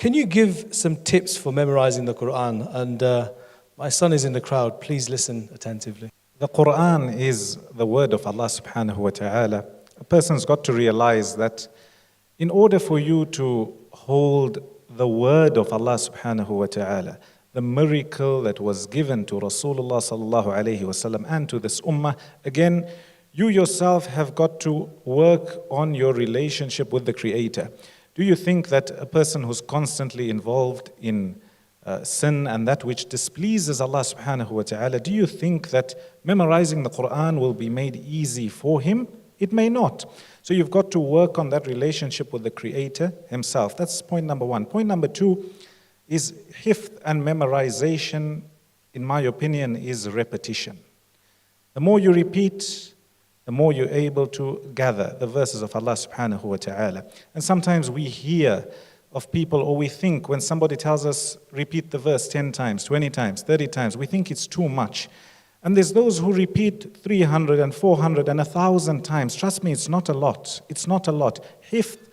Can you give some tips for memorizing the Quran? And my son is in the crowd. Please listen attentively. The Quran is the word of Allah subhanahu wa ta'ala. A person's got to realize that in order for you to hold the word of Allah subhanahu wa ta'ala, the miracle that was given to Rasulullah sallallahu alayhi wasallam and to this ummah, again, you yourself have got to work on your relationship with the Creator. Do you think that a person who's constantly involved in sin and that which displeases Allah subhanahu wa ta'ala, do you think that memorizing the Quran will be made easy for him? It may not. So you've got to work on that relationship with the Creator Himself. That's point number one. Point number two is hifth and memorization, in my opinion, is repetition. The more you repeat, the more you're able to gather the verses of Allah subhanahu wa ta'ala. And sometimes we hear of people, or we think when somebody tells us, repeat the verse 10 times, 20 times, 30 times, we think it's too much. And there's those who repeat 300 and 400 and 1,000 times. Trust me, it's not a lot. It's not a lot. Hifth,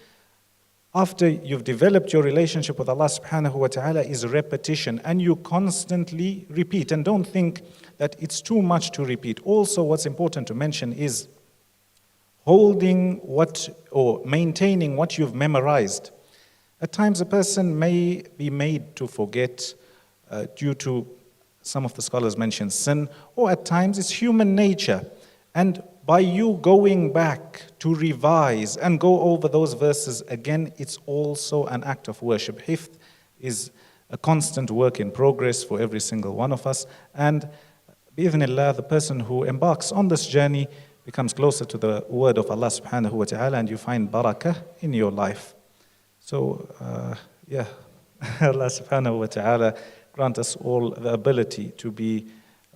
after you've developed your relationship with Allah subhanahu wa ta'ala, is repetition. And you constantly repeat. And don't think that it's too much to repeat. Also, what's important to mention is holding or maintaining what you've memorized. At times, a person may be made to forget due to, some of the scholars mention, sin, or at times it's human nature. And by you going back to revise and go over those verses again, it's also an act of worship. Hifth is a constant work in progress for every single one of us. And bi'idhnillah, the person who embarks on this journey becomes closer to the word of Allah subhanahu wa ta'ala, and you find barakah in your life. So, Allah subhanahu wa ta'ala grant us all the ability to be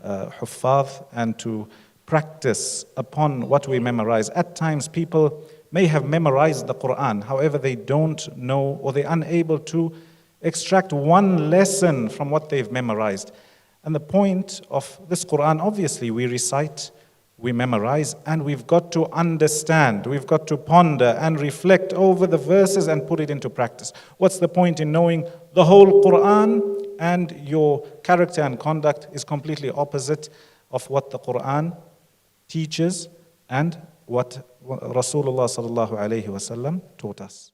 huffaz and to practice upon what we memorize. At times, people may have memorized the Quran, however, they don't know or they're unable to extract one lesson from what they've memorized. And the point of this Quran, obviously, we recite, we memorize, and we've got to understand, we've got to ponder and reflect over the verses and put it into practice. What's the point in knowing the whole Quran and your character and conduct is completely opposite of what the Quran teaches and what Rasulullah sallallahu alayhi wa sallam taught us?